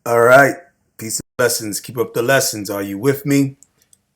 All right. Peace and lessons. Keep up the lessons. Are you with me?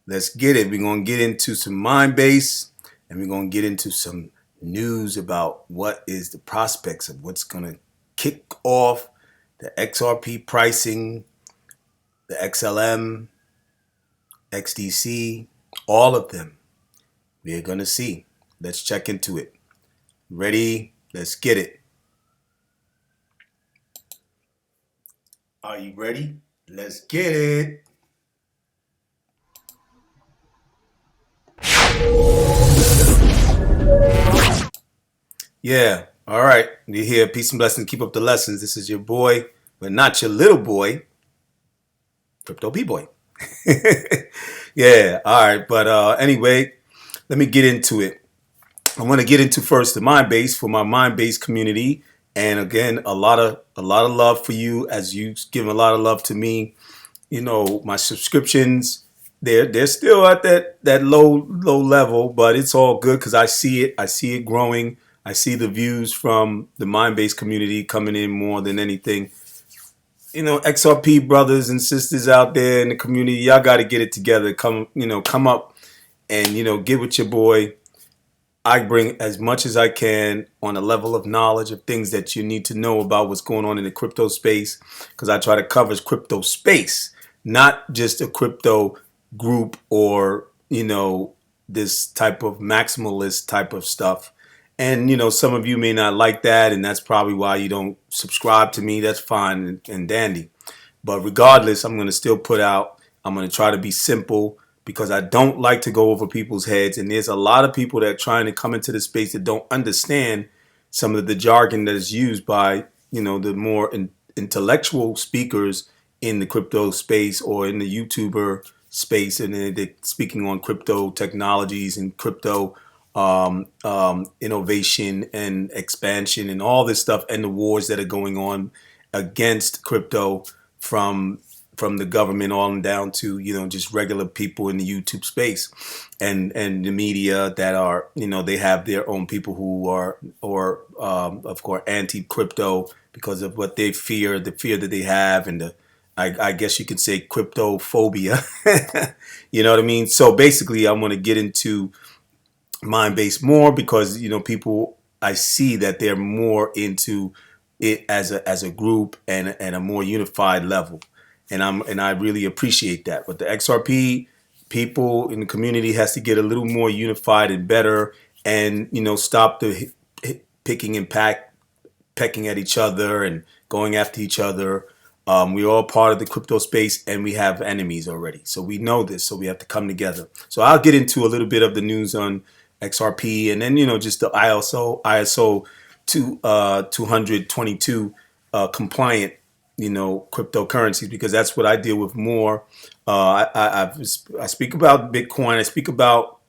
Let's get it. We're going to get into some mind base and we're going to get into some news about what is the prospects of what's going to kick off the XRP pricing, the XLM, XDC, all of them. We're going to see. Let's check into it. Ready? Let's get it. Are you ready? Let's get it. Yeah. All right. You're here. Peace and blessings. Keep up the lessons. This is your boy, but not your little boy, Crypto B Boy. Yeah. All right. But anyway, let me get into it. I want to get into first the mind base for my mind base community, and again, a lot of love for you as you give a lot of love to me. You know, my subscriptions, they're still at that low level, but it's all good because I see it. I see it growing. I see the views from the mind based community coming in more than anything. You know, XRP brothers and sisters out there in the community, y'all got to get it together. Come up and get with your boy. I bring as much as I can on a level of knowledge of things that you need to know about what's going on in the crypto space, because I try to cover crypto space, not just a crypto group or, this type of maximalist type of stuff. And, some of you may not like that, and that's probably why you don't subscribe to me. That's fine and dandy. But regardless, I'm going to still put out, I'm going to try to be simple because I don't like to go over people's heads. And there's a lot of people that are trying to come into the space that don't understand some of the jargon that is used by, the more intellectual speakers in the crypto space or in the YouTuber space. And they're speaking on crypto technologies and crypto innovation and expansion and all this stuff and the wars that are going on against crypto from the government on down to just regular people in the YouTube space and the media that are they have their own people who are or of course anti crypto because of what they fear, the fear that they have, and I guess you could say crypto phobia. You know what I mean? So basically, I'm going to get into mind based more because people, I see that they're more into it as a group and a more unified level, and I really appreciate that. But the XRP people in the community has to get a little more unified and better, and stop the picking and pecking at each other and going after each other. We're all part of the crypto space and we have enemies already. So we know this. So we have to come together. So I'll get into a little bit of the news on XRP and then, just the ISO 222 compliant, cryptocurrencies, because that's what I deal with more. I speak about Bitcoin. I speak about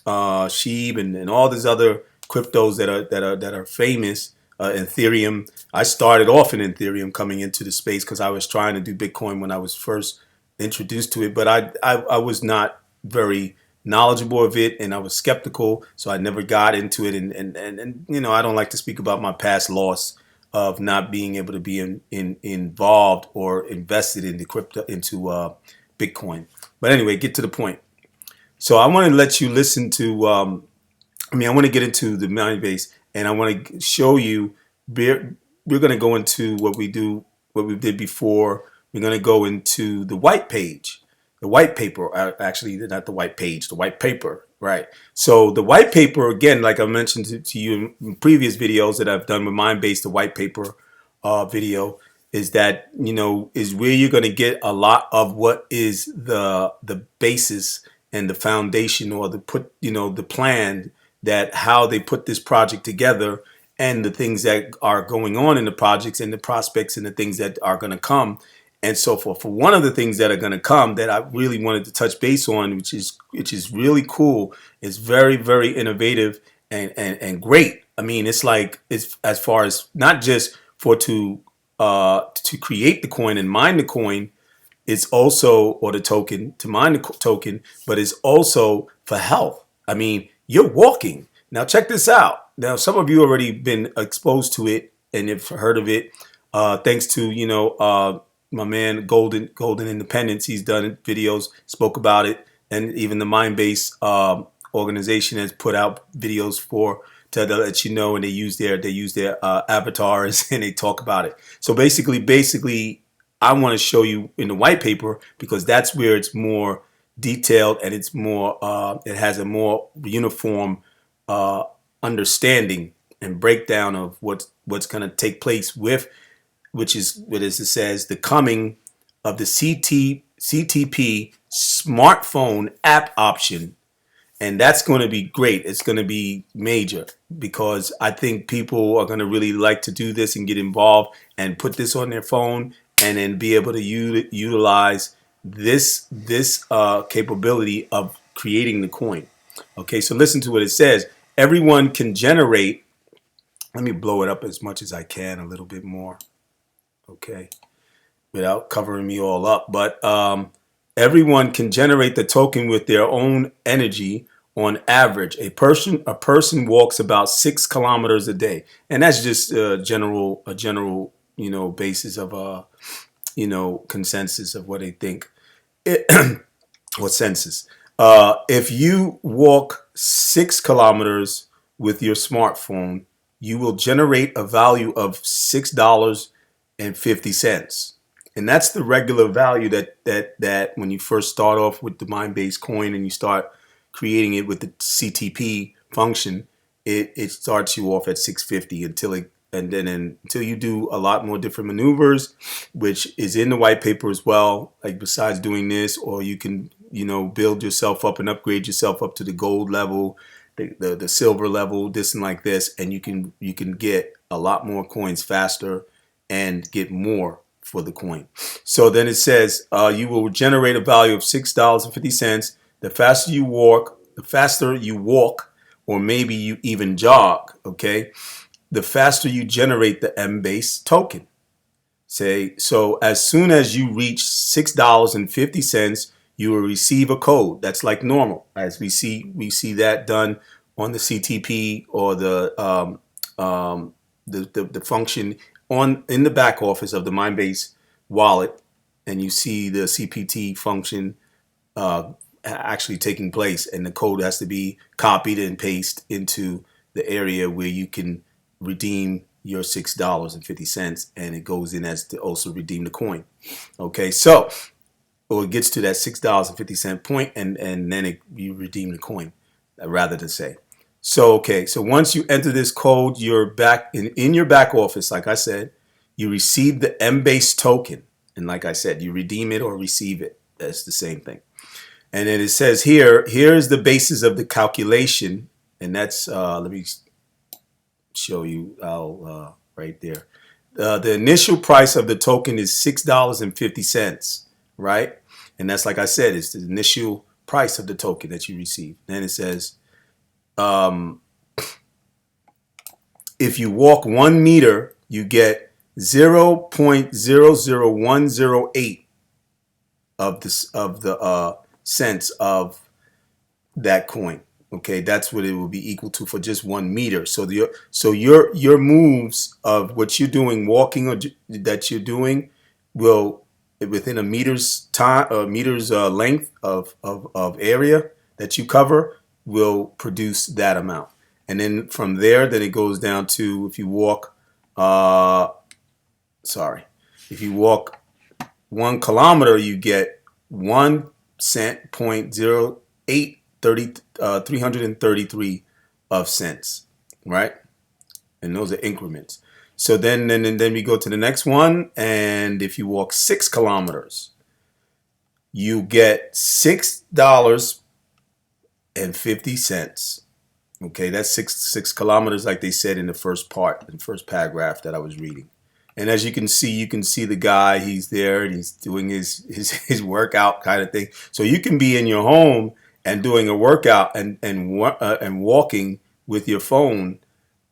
Sheeb and all these other cryptos that are famous. Ethereum. I started off in Ethereum coming into the space because I was trying to do Bitcoin when I was first introduced to it, but I was not very knowledgeable of it and I was skeptical, so I never got into it. And I don't like to speak about my past loss of not being able to be involved or invested in the crypto into Bitcoin. But anyway, get to the point. So I want to let you listen to. I want to get into the mind base, and I want to show you. We're going to go into what we do, what we did before. We're going to go into the white page, the white paper. Actually, not the white page, the white paper. Right. So the white paper, again, like I mentioned to you in previous videos that I've done with Mindbase, the white paper video is that is where you're going to get a lot of what is the basis and the foundation or the plan that how they put this project together and the things that are going on in the projects and the prospects and the things that are going to come and so forth. For one of the things that are going to come that I really wanted to touch base on, which is really cool, it's very, very innovative and great. I mean, it's like it's as far as not just for to create the coin and mine the coin, it's also or the token to mine the token, but it's also for health. I mean, you're walking. Now check this out. Now some of you already been exposed to it and have heard of it, thanks to my man Golden Independence, he's done videos, spoke about it, and even the Mindbase organization has put out videos for to let you know, and they use their avatars and they talk about it. So basically, I want to show you in the white paper because that's where it's more detailed and it's more it has a more uniform uh, understanding and breakdown of what's going to take place with, which is what as it says, the coming of the CTP smartphone app option. And that's going to be great. It's going to be major because I think people are going to really like to do this and get involved and put this on their phone and then be able to utilize this capability of creating the coin. Okay, so listen to what it says. Everyone can generate. Let me blow it up as much as I can, a little bit more. Okay, without covering me all up. But everyone can generate the token with their own energy. On average, a person walks about 6 kilometers a day, and that's just a general basis of consensus of what they think. It, what census? If you walk 6 kilometers with your smartphone, you will generate a value of $6.50, and that's the regular value that when you first start off with the Mindbase coin and you start creating it with the CTP function, it starts you off at 650 until you do a lot more different maneuvers, which is in the white paper as well. Like besides doing this, or you can build yourself up and upgrade yourself up to the gold level, the silver level, this and like this, and you can get a lot more coins faster and get more for the coin. So then it says you will generate a value of $6.50. The faster you walk, or maybe you even jog, okay, the faster you generate the M-base token. So as soon as you reach $6.50, you will receive a code. That's like normal, as we see that done on the CTP or the function in the back office of the Mindbase wallet, and you see the CPT function actually taking place, and the code has to be copied and pasted into the area where you can redeem your $6.50, and it goes in as to also redeem the coin. Okay, so or it gets to that $6.50 point, and then you redeem the coin, rather to say. So okay, so once you enter this code, you're back in your back office. Like I said, you receive the M-base token, and like I said, you redeem it or receive it. That's the same thing. And then it says here's the basis of the calculation, and that's let me show you right there. The initial price of the token is $6.50, right? And that's, like I said, it's the initial price of the token that you receive. Then it says if you walk 1 meter, you get 0.00108 of the cents of that coin. Okay, that's what it will be equal to for just 1 meter. So your moves of what you're doing, walking, or that you're doing, will within a meter's time, meter's length of area that you cover, will produce that amount. And then from there, then it goes down to if you walk, if you walk 1 kilometer, you get 1 cent point 333 of cents, right? And those are increments. So then we go to the next one, and if you walk 6 kilometers, you get $6.50. Okay, that's six kilometers, like they said in the first paragraph that I was reading. And as you can see the guy, he's there and he's doing his workout kind of thing. So you can be in your home and doing a workout and walking with your phone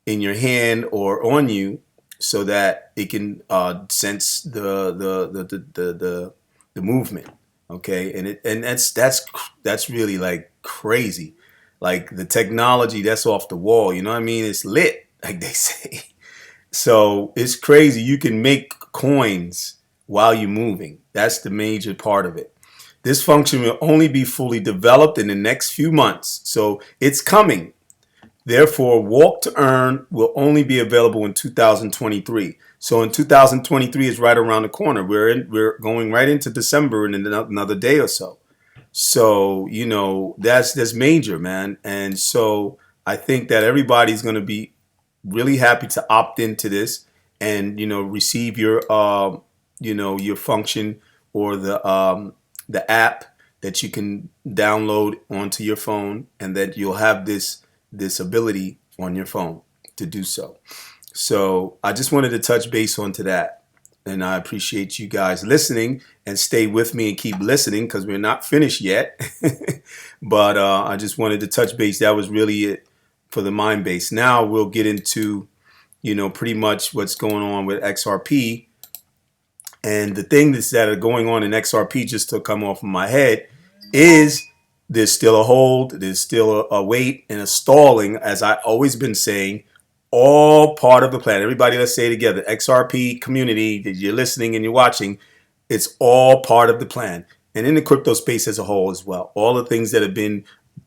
in your hand or on you, so that it can sense the movement. Okay, and that's really like crazy, like the technology that's off the wall. You know what I mean? It's lit, like they say. So it's crazy. You can make coins while you're moving. That's the major part of it. This function will only be fully developed in the next few months, so it's coming. Therefore, Walk to Earn will only be available in 2023. So in 2023 is right around the corner. We're going right into December in another day or so. So, that's major, man. And so I think that everybody's going to be really happy to opt into this and, receive your function, or the app that you can download onto your phone, and that you'll have this ability on your phone to do so. So I just wanted to touch base onto that. And I appreciate you guys listening, and stay with me and keep listening, because we're not finished yet. But I just wanted to touch base. That was really it for the mind base. Now we'll get into, pretty much what's going on with XRP. And the things that are going on in XRP, just to come off of my head, is there's still a hold, there's still a wait and a stalling, as I always been saying, all part of the plan. Everybody, let's say together, XRP community that you're listening and you're watching, it's all part of the plan. And in the crypto space as a whole as well, all the things that have been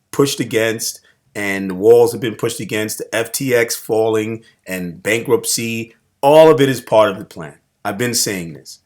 pushed against, and the walls have been pushed against, the FTX falling and bankruptcy, all of it is part of the plan. I've been saying this.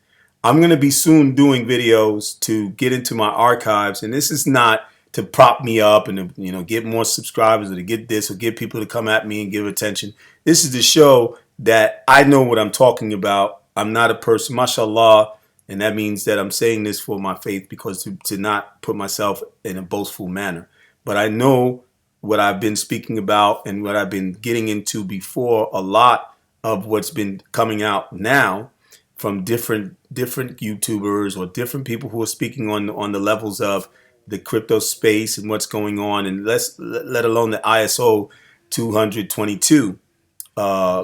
I'm going to be soon doing videos to get into my archives, and this is not to prop me up and to, get more subscribers, or to get this, or get people to come at me and give attention. This is to show that I know what I'm talking about. I'm not a person, mashallah, and that means that I'm saying this for my faith, because to not put myself in a boastful manner. But I know what I've been speaking about and what I've been getting into before. A lot of what's been coming out now from different YouTubers, or different people who are speaking on the levels of the crypto space and what's going on, and let alone the ISO 222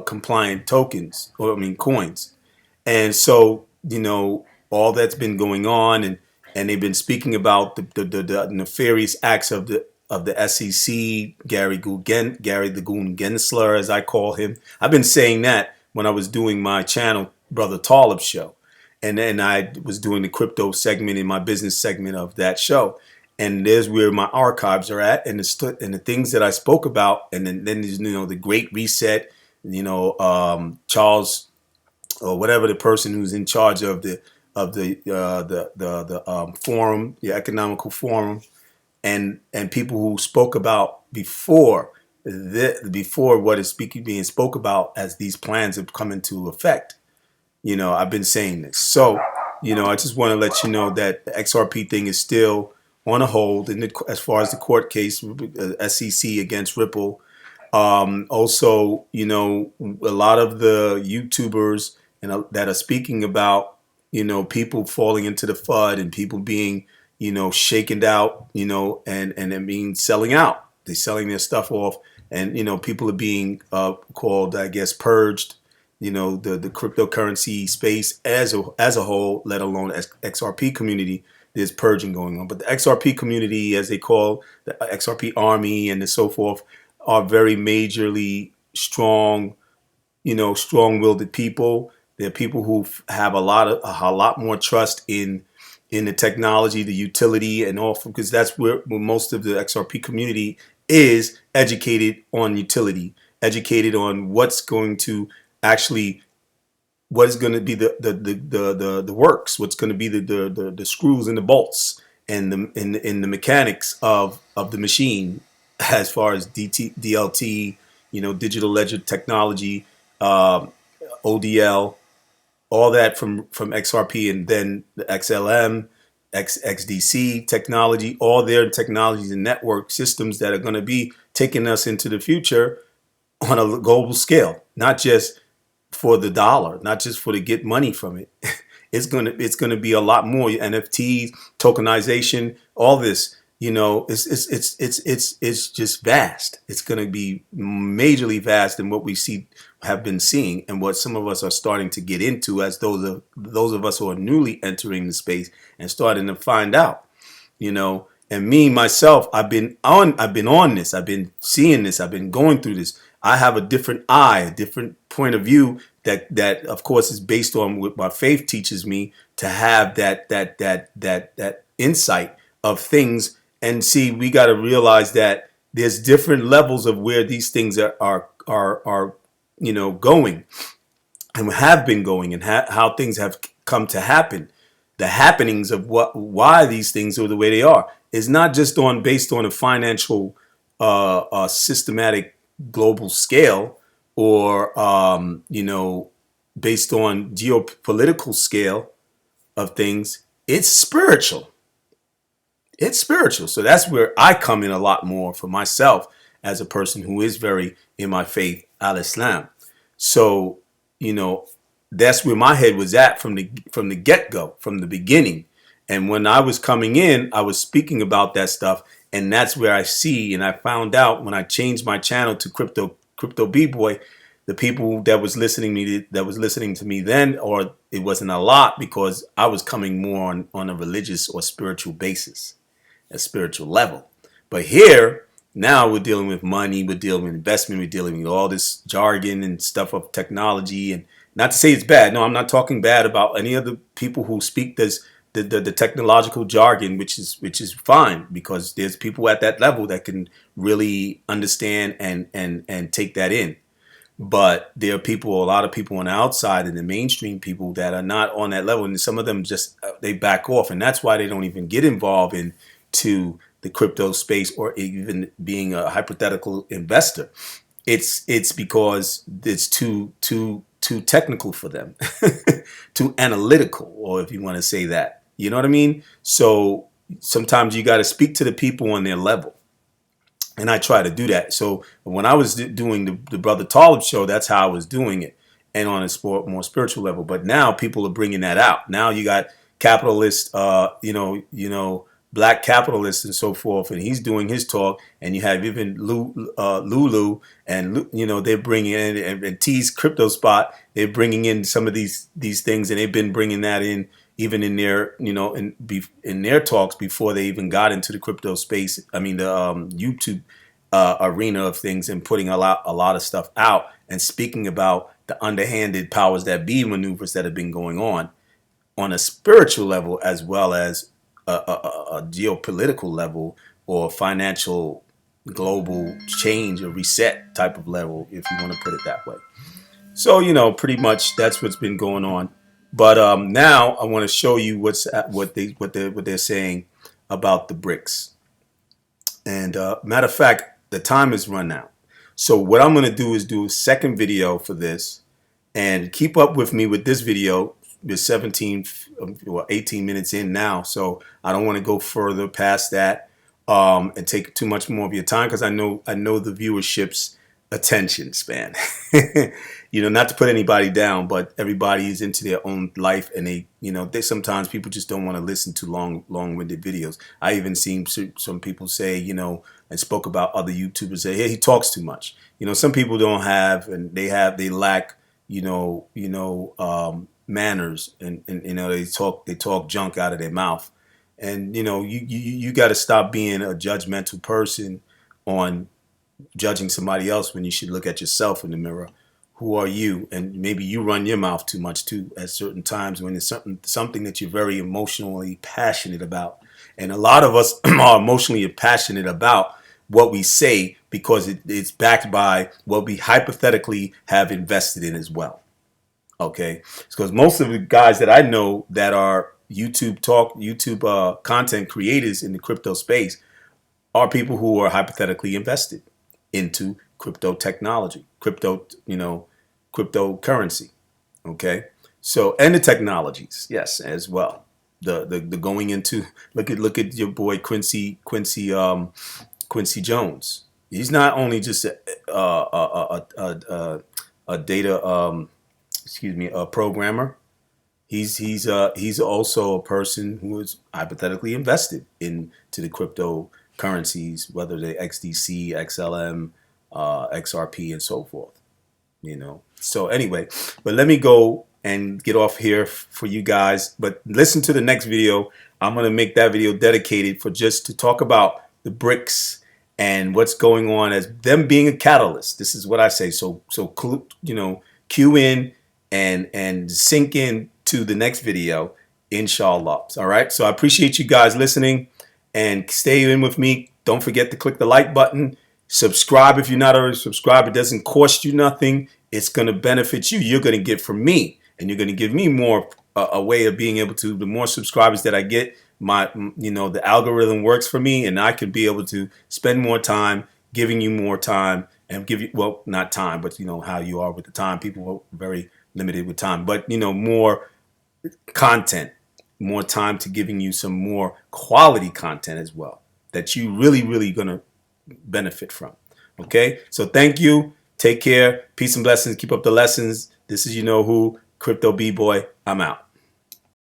compliant tokens, coins. And so, all that's been going on, and they've been speaking about the nefarious acts of the SEC, Gary the Goon Gensler, as I call him. I've been saying that when I was doing my channel, Brother Talib show. And then I was doing the crypto segment in my business segment of that show. And there's where my archives are at, and the things that I spoke about. And then there's, the Great Reset, Charles, or whatever the person who's in charge of the forum, the economical forum, and people who spoke about before what is being spoke about as these plans have come into effect. I've been saying this. So, I just want to let you know that the XRP thing is still on a hold, as far as the court case, SEC against Ripple. Also, a lot of the YouTubers that are speaking about, people falling into the FUD, and people being, shaken out, and being selling out. They're selling their stuff off, and, people are being called, I guess, purged. The cryptocurrency space as a whole, let alone XRP community, there's purging going on. But the XRP community, as they call the XRP army and so forth, are very majorly strong, strong-willed people. They're people who have a lot more trust in the technology, the utility, and all, because that's where most of the XRP community is educated on utility, educated on what's going to actually, what is going to be the works, what's going to be the screws and the bolts, and the mechanics of the machine, as far as DLT, digital ledger technology, ODL, all that from XRP, and then the XLM, XDC technology, all their technologies and network systems that are going to be taking us into the future on a global scale, not just for the dollar, not just for to get money from it. It's gonna be a lot more. NFTs, tokenization, all this. It's just vast. It's gonna be majorly vast in what we have been seeing, and what some of us are starting to get into, as those of us who are newly entering the space and starting to find out. And me myself, I've been on this. I've been seeing this. I've been going through this. I have a different eye, a different point of view that of course is based on what my faith teaches me, to have that insight of things. And see, we got to realize that there's different levels of where these things are going, and have been going, and how things have come to happen. The happenings of why these things are the way they are is not just based on a financial, systematic global scale, or based on geopolitical scale of things. It's spiritual. It's spiritual. So that's where I come in a lot more for myself, as a person who is very in my faith, Al Islam. So, you know, that's where my head was at from the get go, from the beginning. And when I was coming in, I was speaking about that stuff, and that's where I see, and I found out when I changed my channel to Crypto B Boy, the people that was listening to me then, or it wasn't a lot, because I was coming more on a religious or spiritual basis, a spiritual level. But here, now we're dealing with money, we're dealing with investment, we're dealing with all this jargon and stuff of technology. And not to say it's bad. No, I'm not talking bad about any of the people who speak this the technological jargon, which is fine, because there's people at that level that can really understand and take that in. But there are people, a lot of people on the outside, and the mainstream people that are not on that level, and some of them just they back off, and that's why they don't even get involved into the crypto space, or even being a hypothetical investor. It's because it's too technical for them, too analytical, or if you want to say that, you know what I mean. So sometimes you got to speak to the people on their level. And I try to do that. So when I was doing the Brother Talib show, that's how I was doing it, and on a more spiritual level. But now people are bringing that out. Now you got capitalists, black capitalists and so forth, and he's doing his talk. And you have even Lulu, and they're bringing in, and T's Crypto Spot. They're bringing in some of these things, and they've been bringing that in even in their in their talks before they even got into the crypto space. I mean, the YouTube arena of things, and putting a lot of stuff out, and speaking about the underhanded powers that be maneuvers that have been going on a spiritual level, as well as a geopolitical level, or financial global change or reset type of level, if you want to put it that way. So, pretty much that's what's been going on. But now I want to show you what they're saying about the BRICS. And matter of fact, the time is run out. So what I'm going to do is do a second video for this, and keep up with me with this video. We're 17 or 18 minutes in now, so I don't want to go further past that and take too much more of your time, because I know the viewership's attention span. Not to put anybody down, but everybody is into their own life, and they sometimes people just don't want to listen to long-winded videos. I even seen some people say, and spoke about other YouTubers, say, hey, he talks too much. Some people don't have, and they lack, manners, and they talk junk out of their mouth. And you got to stop being a judgmental person on judging somebody else, when you should look at yourself in the mirror. Who are you? And maybe you run your mouth too much too at certain times, when it's something that you're very emotionally passionate about. And a lot of us are emotionally passionate about what we say, because it's backed by what we hypothetically have invested in as well. Okay, because most of the guys that I know that are YouTube content creators in the crypto space are people who are hypothetically invested into crypto technology, cryptocurrency. Okay, so, and the technologies, yes, as well. The going into, look at your boy Quincy Jones. He's not only just a data a programmer. He's also a person who is hypothetically invested into the cryptocurrencies, whether they're XDC, XLM, XRP, and so forth. So anyway, but let me go and get off here for you guys. But listen to the next video. I'm gonna make that video dedicated for just to talk about the BRICS and what's going on as them being a catalyst. This is what I say. So cue in and sink in to the next video, inshallah. All right. So I appreciate you guys listening, and stay in with me. Don't forget to click the like button. Subscribe if you're not already subscribed. It doesn't cost you nothing. It's going to benefit you. You're going to get from me, and you're going to give me more, a way of being able to, the more subscribers that I get, the algorithm works for me, and I can be able to spend more time giving you more time, and give you, well, not time, but how you are with the time. People are very limited with time, but more content, more time to giving you some more quality content as well that you really gonna benefit from. Okay, so thank you. Take care. Peace and blessings. Keep up the lessons. This is who, Crypto B Boy. I'm out.